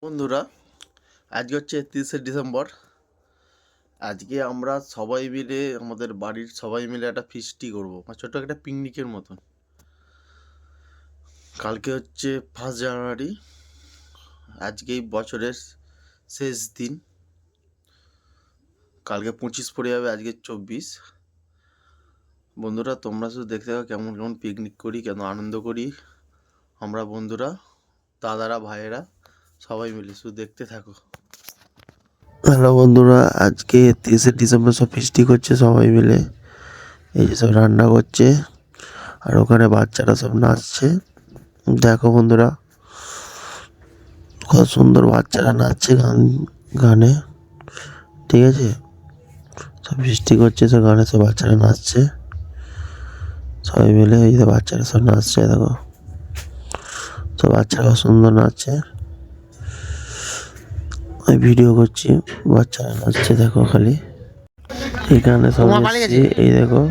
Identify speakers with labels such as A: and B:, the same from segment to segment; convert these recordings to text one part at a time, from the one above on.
A: বন্ধুরা, আজকে হচ্ছে 31শে ডিসেম্বর। আজকে আমরা সবাই মিলে আমাদের বাড়ির সবাই মিলে একটা ফিস্টি করবো, ছোট্ট একটা পিকনিকের মতন। কালকে হচ্ছে 1 জানুয়ারি, আজকেই বছরের শেষ দিন। কালকে 25 পড়ে যাবে, আজকে 24। বন্ধুরা, তোমরা শুধু দেখতে থাকো কেমন কেমন পিকনিক করি, কেন আনন্দ করি আমরা বন্ধুরা, দাদারা, ভাইয়েরা সবাই মিলে, শুধু দেখতে থাকো। হ্যালো বন্ধুরা, আজকে 30শে ডিসেম্বর সব ফিস্টি করছে সবাই মিলে। এই যে সব রান্না করছে আর ওখানে বাচ্চারা সব নাচছে। দেখো বন্ধুরা, কত সুন্দর বাচ্চারা নাচছে গানে। ঠিক আছে, সব ফিস্টি করছে, সব গানে সব বাচ্চারা নাচছে সবাই মিলে। এই যে বাচ্চারা সব নাচছে, দেখো সব বাচ্চারা সুন্দর নাচছে। আমি ভিডিও করছি, বাচ্চারা নাচছে দেখো খালি। এখানে সব এসেছি, এই দেখো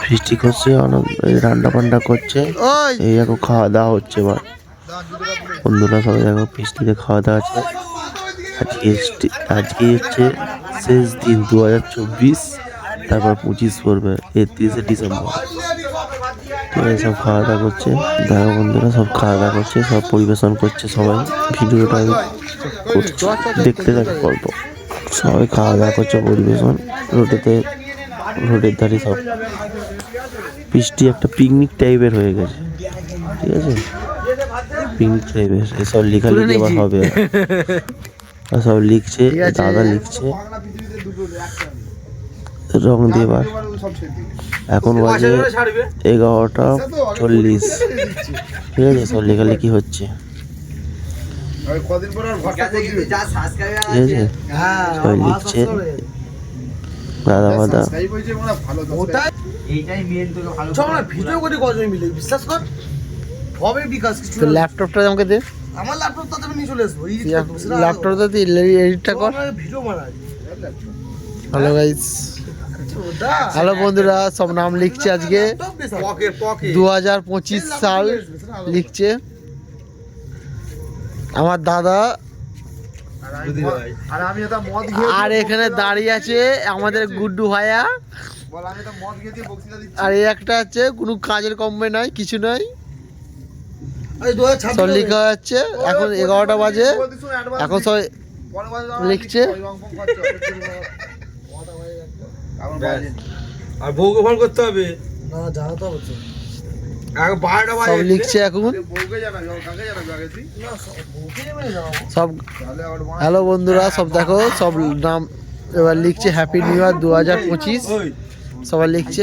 A: ফিস্টি করছে, রান্না বান্না করছে। এই দেখো খাওয়া দাওয়া হচ্ছে। এবার বন্ধুরা সবাই দেখো ফিস্টিতে খাওয়া দাওয়া আছে। আজকে হচ্ছে শেষ দিন 2024, তারপর 25 পড়বে 31শে ডিসেম্বর। ঠিক আছে, সব খাওয়া দাওয়া করছে। দেখো বন্ধুরা, সব খাওয়া দাওয়া করছে, সব পরিবেশন করছে সবাই। ভিডিওটা দেখতে দেখো গল্প, সবাই খাওয়া দাওয়া করছে, পরিবেশন। রোডের ধারে সব বৃষ্টি, একটা পিকনিক টাইপের হয়ে গেছে। ঠিক আছে, পিকনিক টাইপের এসব লেখালেখি আবার হবে। সব লিখছে, দাদা লিখছে রং দিয়ে। এবার এখন বাজে 11:40। ঠিক আছে, সব লেখালেখি হচ্ছে। ঠিক আছে, সবাই লিখছে, দাদা মাদা। ল্যাপটপটা আমাকে দে, আমার ল্যাপটপটা তুমি নিয়ে চলে আসবো। ল্যাপটপটা দিয়ে এডিটটা কর। হ্যালো গাইস, হ্যালো বন্ধুরা, সব নাম লিখছে। আজকে 2025 সাল লিখছে আমার দাদা। আর এখানে দাঁড়িয়ে আছে আমাদের গুড্ডু ভাইয়া। আর এই একটা আছে, কোনো কাজের কমবে নাই, কিছু নাই, সব লেখা যাচ্ছে। এখন 11টা বাজে, এখন সব লিখছে।
B: আর বউকে ফোন করতে হবে না, জানাতে হবে
A: সব লিখছে এখন সব। হ্যালো বন্ধুরা, সব দেখো সব নাম এবার লিখছে। হ্যাপি নিউ ইয়ার 2025 সবাই লিখছে।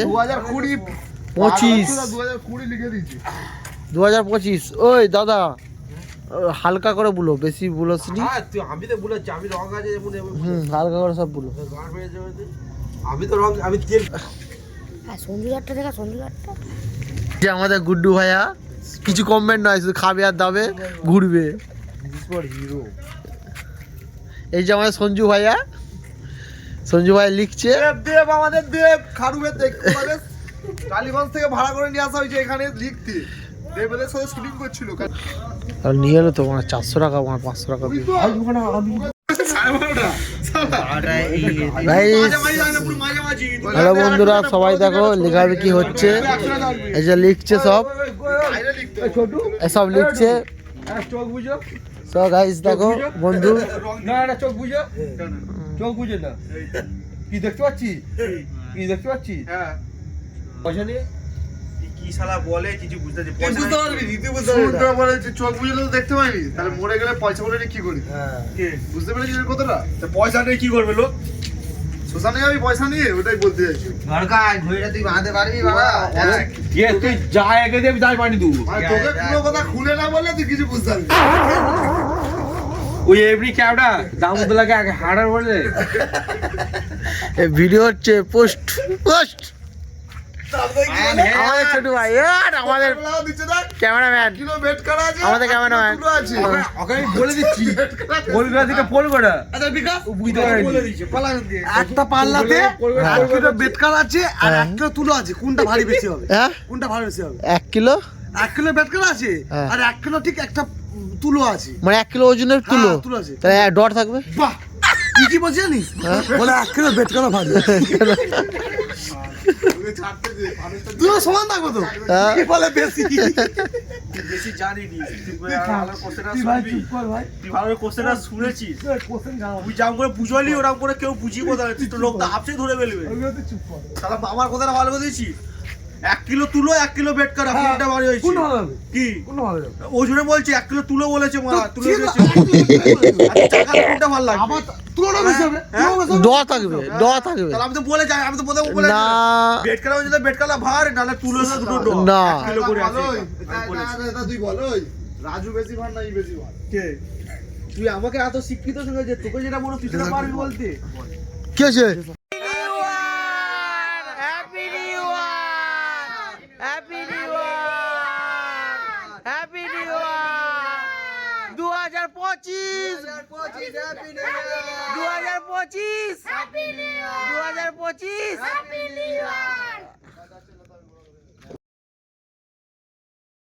A: 2025। ওই দাদা, হালকা করে বলো, বেশি বলোস নি।
B: আমি তো বলেছি, আমি রং আছে
A: হালকা করে সব বলো।
B: আমি তো রং, আমি তেল।
C: সঞ্জুদারটা দেখা, সঞ্জুদারটা
A: যে আমাদের গুড্ডু ভাইয়া কিছু কমেন্ট নয়, শুধু খাবে আর দাবে, ঘুরবে। এই যে আমাদের সঞ্জু ভাইয়া, সঞ্জু ভাই লিখছে।
B: দেব আমাদের দেব খারুবের দেখতে পারে, টালিগঞ্জ থেকে ভাড়া করে নিয়ে আসা হয়েছে এখানে লিখতে। দেবের সাথে শুটিং করছিল।
A: আর নিয়ে এলো তো মানে 400 টাকা, আমার 500 টাকা। হ্যালো বন্ধুরা, সবাই দেখো লেখালেখি হচ্ছে। এই যে লিখছে সব, সব লিখছে
B: চোখ বুঝো
A: সব। গাইস দেখো বন্ধু,
B: না না চোখ বুঝো, চোখ বুঝো না। কি দেখতে পাচ্ছি, কি দেখতে পাচ্ছি? হ্যাঁ, পয়সা নিয়ে কি শালা বলে কিছু বুঝতে পারছি। বুঝতে পারবি, রীতি বুঝতে পারবি। চোখ বুঝলে তো দেখতে পাইনি, তাহলে মরে গেলে পয়সা বলে কি করি? হ্যাঁ, বুঝতে পেরেছিস কথাটা? পয়সা নিয়ে কি করবে লোক? শ্মশানে আমি পয়সা নিয়ে, ওটাই বলতে চাইছি। দরকার ঘড়িটা তুই বাঁধতে পারবি বাবা? কে তুই যা এগে দিয়ে যাই পানি দু, তোকে পুরো কথা খুলে না বললে তুই কিছু বুঝতে পারবি। ওই এভরি ক্যাবটা দামুদলাকে আগে হার্ডার বলে
A: এই ভিডিও হচ্ছে পোস্ট আমাদের ছোট ভাই, আমাদের ক্যামেরাম্যান, আমাদের ক্যামেরাম্যান।
B: ওকে আমি বলে দিচ্ছি, কলকাতা থেকে ফোন করে। আচ্ছা বিকাশ বুঝতে পারছি, একটা পাল্লাতে 1 কিলো বেটকার আছে আর 1 কিলো তুলো আছে, কোনটা ভারী বেশি হবে?
A: হ্যাঁ,
B: কোনটা ভারী বেশি হবে?
A: 1 কিলো
B: 1 কিলো বেটকার আছে আর 1 কিলো ঠিক একটা
D: তুলো আছে।
E: মানে 1 কিলো ওজনের তুলো।
D: হ্যাঁ, তুলো আছে।
E: তাহলে ডট থাকবে।
D: বাহ, তুই কি বলছিস জানিস? বলে 1 কিলো বেট করা ভারী। তুলো সমান থাকবে তো?
E: হ্যাঁ।
D: কি বলে বেশি?
B: বেশি জানিনি তুই ভালো কোশ্চেনটা
D: তুই ভাই
B: শুনবি
D: চুপ কর ভাই।
B: তুই ভালো কোশ্চেনটা শুনেছিস
D: কোশ্চেন জানা।
B: তুই যেমন করে বুঝলি ওরকম করে কেউ বুঝিয়ে কথা তুই তো লোকটা আপসে ধরে ফেলবে
D: ওইগুলো তুই চুপ কর।
B: তাহলে আমার কথাটা ভালো করে দিয়েছি 1 কিলো তুলো 1 কিলো বেট করা কোনটা ভারী হয়েছে
D: কোনটা ভালো হবে?
B: কি
D: কোনটা ভালো হবে?
B: ওজনে বলছি 1 কিলো তুলো বলেছে মারা তুলো
D: ঠিক
B: দিয়েছে
D: আছে।
B: টাকা কোনটা ভালো লাগবে
D: আবার তুলোটা বেশি হবে।
B: হ্যাঁ?
D: তুলো বেশি হবে।
E: ডট থাকবে, ডট থাকবে।
B: তাহলে আমি তো বলে যাই আমি তো বলে
E: না।
B: বেট করা হয়েছে বেট করা ভার নালে তুলো দুটো ডো
E: না।
B: 1 কিলো করে আছে
D: ভালোই।
B: আমি বলেছি।
D: এটা তুই বল ওই রাজু বেশি ভার না ই বেশি ভার?
B: কে তুই আমাকে এত শিক্ষিত সঙ্গে যে তোকে যেটা বলো তুই সেটা পারবি বলতে
E: কি আছে? Happy new year 2025 2025 2025